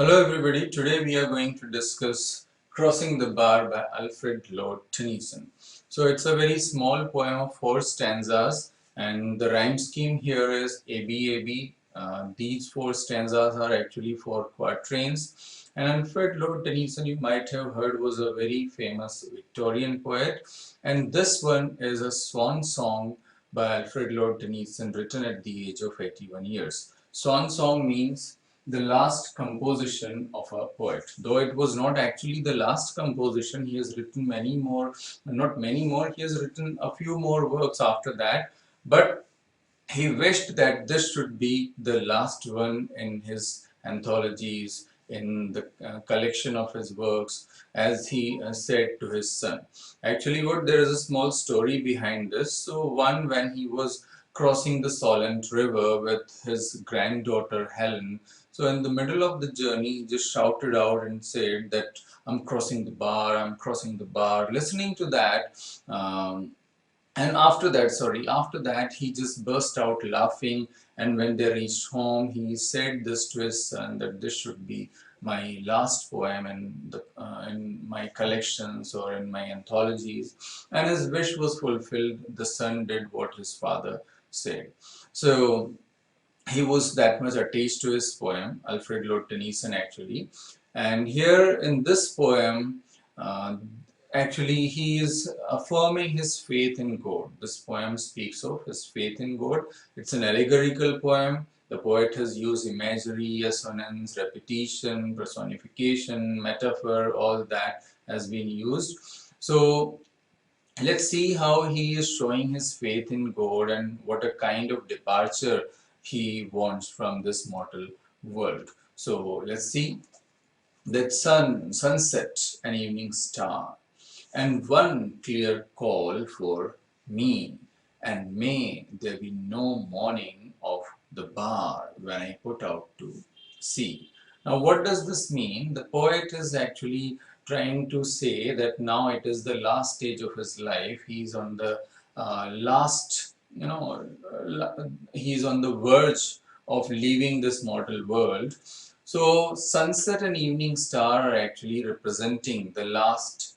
Hello everybody, today we are going to discuss Crossing the Bar by Alfred Lord Tennyson. So it's a very small poem of 4 stanzas and the rhyme scheme here is ABAB. These 4 stanzas are actually 4 quatrains, and Alfred Lord Tennyson, you might have heard, was a very famous Victorian poet, and this one is a swan song by Alfred Lord Tennyson written at the age of 81 years. Swan song means the last composition of a poet. Though it was not actually the last composition, he has written many more, not many more, he has written a few more works after that, but he wished that this should be the last one in his anthologies, in the collection of his works, as he said to his son. Actually, there is a small story behind this. So, when he was crossing the Solent River with his granddaughter Helen, so in the middle of the journey, he just shouted out and said that I'm crossing the bar, I'm crossing the bar. Listening to that, and after that, he just burst out laughing. And when they reached home, he said this to his son that this should be my last poem in my collections or in my anthologies. And his wish was fulfilled. The son did what his father said. So he was that much attached to his poem, Alfred Lord Tennyson actually. And here in this poem, uh, actually he is affirming his faith in God. This poem speaks of his faith in God. It's an allegorical poem. The poet has used imagery, assonance, repetition, personification, metaphor, all that has been used. So let's see how he is showing his faith in God and what a kind of departure he wants from this mortal world. So let's see that sunset, an evening star, and one clear call for me, and may there be no morning of the bar when I put out to sea. Now, what does this mean? The poet is actually trying to say that now it is the last stage of his life. He's on the last, he's on the verge of leaving this mortal world. So, sunset and evening star are actually representing the last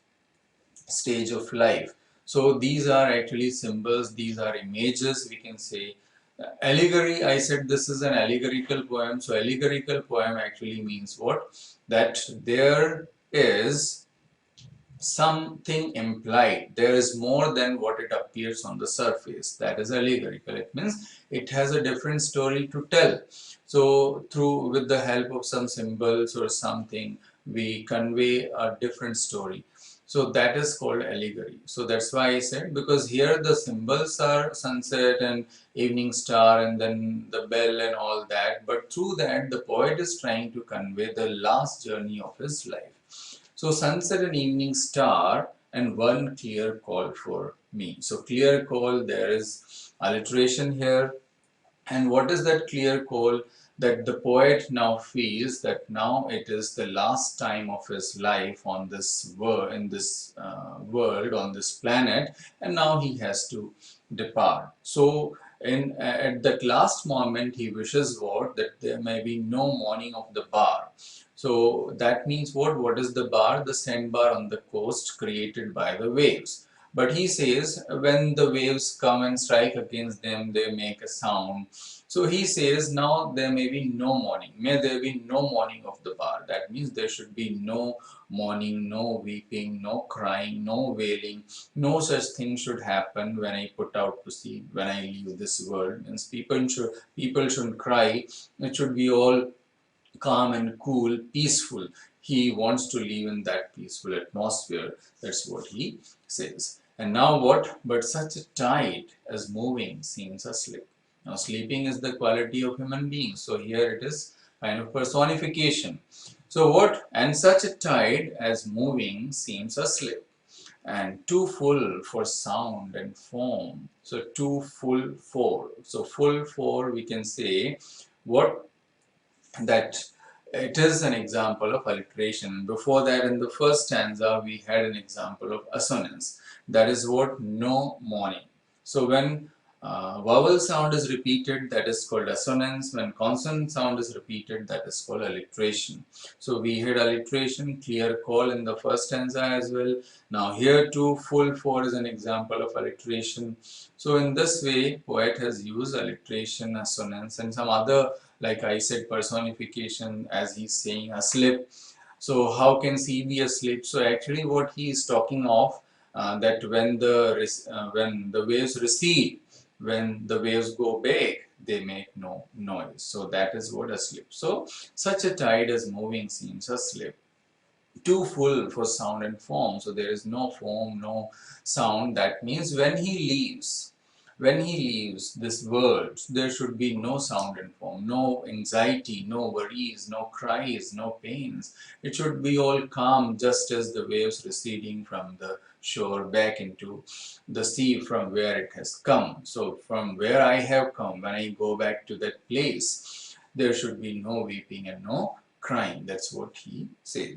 stage of life. So these are actually symbols, these are images, we can say. Allegory, I said this is an allegorical poem. So allegorical poem actually means what? That there is something implied. There is more than what it appears on the surface. That is allegorical. It means it has a different story to tell. So through with the help of some symbols or something, we convey a different story. So that is called allegory. So that's why I said, because here the symbols are sunset and evening star and then the bell and all that. But through that, the poet is trying to convey the last journey of his life. So sunset and evening star and one clear call for me. So clear call, there is alliteration here. And what is that clear call? That the poet now feels that now it is the last time of his life on this world, in this world, on this planet, and now he has to depart. So at that last moment, he wishes what? That there may be no morning of the bar. So that means what? What is the bar? The sandbar on the coast created by the waves. But he says when the waves come and strike against them, they make a sound. So he says now there may be no mourning. May there be no mourning of the bar. That means there should be no mourning, no weeping, no crying, no wailing. No such thing should happen when I put out to sea, when I leave this world. Means people shouldn't cry. It should be all calm and cool, peaceful. He wants to live in that peaceful atmosphere. That's what he says. And now what? But such a tide as moving seems asleep. Now sleeping is the quality of human beings. So here it is kind of personification. So what? And such a tide as moving seems asleep, and too full for sound and form. So too full for. So full for, we can say what? That it is an example of alliteration. Before that, in the first stanza, we had an example of assonance. That is what? No morning. So when vowel sound is repeated, that is called assonance. When consonant sound is repeated, that is called alliteration. So we had alliteration, clear call in the first stanza as well. Now here too, full 4 is an example of alliteration. So in this way, poet has used alliteration, assonance, and some other, like I said, personification, as he's saying, a slip. So how can C be asleep? So actually what he is talking of, that when the waves recede, when the waves go big, they make no noise. So that is what asleep. So such a tide as moving seems asleep, too full for sound and form. So there is no form, no sound. That means when he leaves this world, there should be no sound and form, no anxiety, no worries, no cries, no pains. It should be all calm, just as the waves receding from the shore back into the sea from where it has come. So from where I have come, when I go back to that place, there should be no weeping and no crying. That's what he says.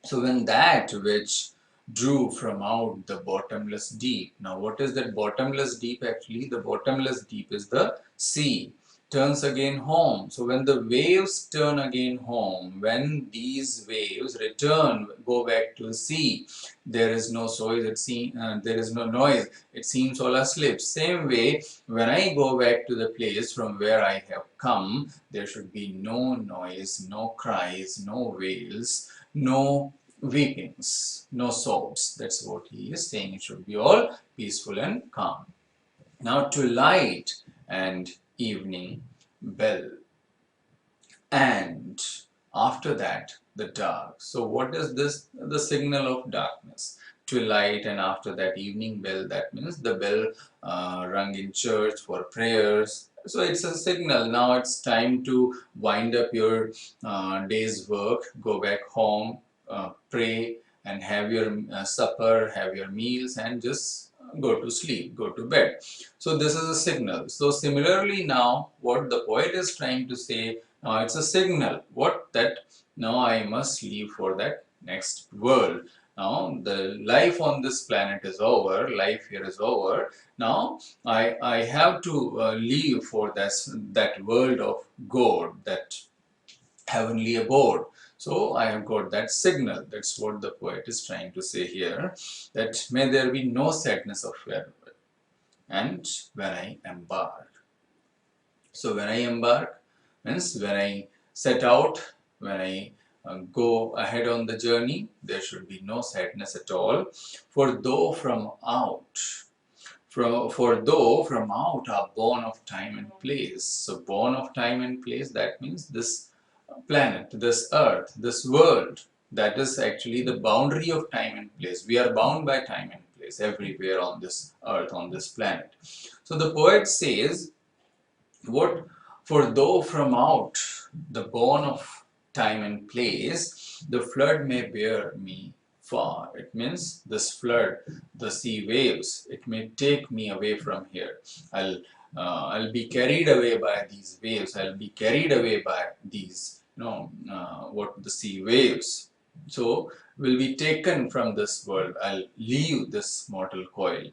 So when that which drew from out the bottomless deep. Now what is that bottomless deep actually? The bottomless deep is the sea. Turns again home. So when the waves turn again home, when these waves return, go back to the sea, there is no noise. There is no noise. It seems all asleep. Same way, when I go back to the place from where I have come, there should be no noise, no cries, no wails, no weepings, no sobs. That's what he is saying. It should be all peaceful and calm. Now, to light and evening bell, and after that, the dark. So, what is this? The signal of darkness. Twilight, and after that, evening bell. That means the bell rung in church for prayers. So it's a signal. Now it's time to wind up your day's work, go back home, pray, and have your supper, have your meals, and just go to sleep, go to bed. So this is a signal. So similarly now, what the poet is trying to say, now it's a signal. What? That now I must leave for that next world. Now the life on this planet is over, life here is over. Now I have to leave for that world of God, that heavenly abode. So I have got that signal. That's what the poet is trying to say here, that may there be no sadness of farewell. And when I embark. So when I embark means when I set out, when I go ahead on the journey, there should be no sadness at all. For though from out, for though from out are born of time and place. So born of time and place, that means this planet, this earth, this world, that is actually the boundary of time and place. We are bound by time and place everywhere on this earth, on this planet. So the poet says, what? For though from out the bourne of time and place, the flood may bear me far. It means this flood, the sea waves, it may take me away from here. I'll be carried away by these waves. I'll be carried away by these, what the sea waves. So will be taken from this world. I'll leave this mortal coil,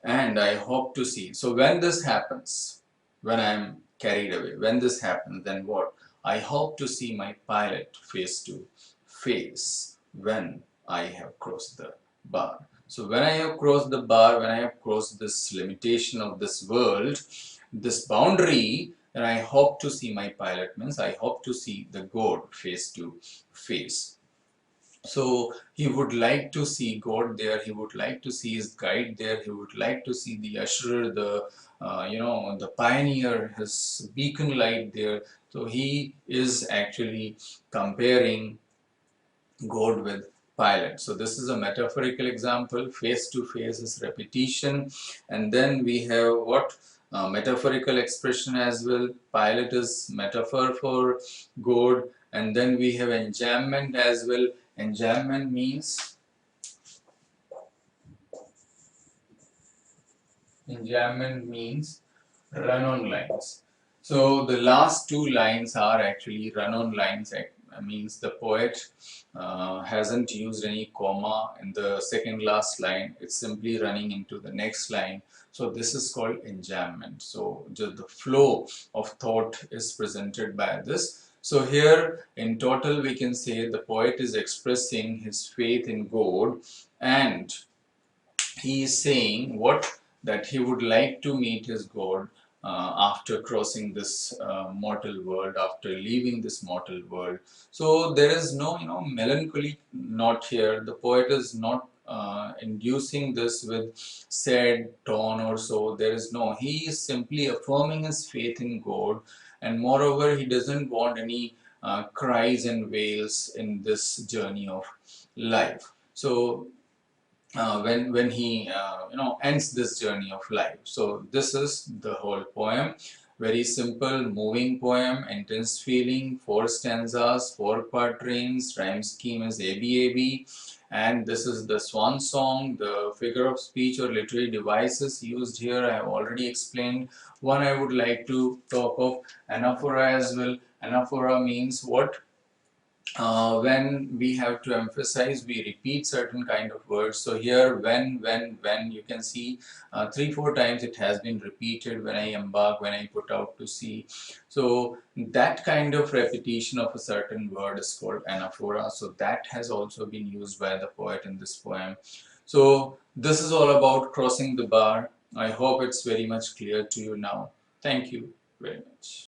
and I hope to see. So when this happens, when I'm carried away, when this happens, then what? I hope to see my pilot face to face when I have crossed the bar. So when I have crossed the bar, when I have crossed this limitation of this world, this boundary, then I hope to see my pilot, means I hope to see the God face to face. So he would like to see God there. He would like to see his guide there. He would like to see the usher, the pioneer, his beacon light there. So he is actually comparing God with Pilate. So this is a metaphorical example. Face to face is repetition, and then we have what? Metaphorical expression as well. Pilate is metaphor for God, and then we have enjambment as well. Enjambment means run on lines. So the last two lines are actually run on lines. means the poet hasn't used any comma in the second last line. It's simply running into the next line. So this is called enjambment. So just the flow of thought is presented by this. So here in total we can say the poet is expressing his faith in God, and he is saying what, that he would like to meet his God after crossing this mortal world, after leaving this mortal world. So there is no, melancholy not here. The poet is not inducing this with sad tone or so. There is no. He is simply affirming his faith in God, and moreover, he doesn't want any cries and wails in this journey of life. So when he ends this journey of life. So this is the whole poem. Very simple, moving poem, intense feeling, 4 stanzas, 4 quatrains, rhyme scheme is ABAB, and this is the swan song. The figure of speech or literary devices used here I have already explained. One I would like to talk of, anaphora as well. Anaphora means what? When we have to emphasize, we repeat certain kind of words. So here, when, you can see 3-4 times it has been repeated. When I embark, when I put out to sea. So that kind of repetition of a certain word is called anaphora. So that has also been used by the poet in this poem. So this is all about crossing the bar. I hope it's very much clear to you now. Thank you very much.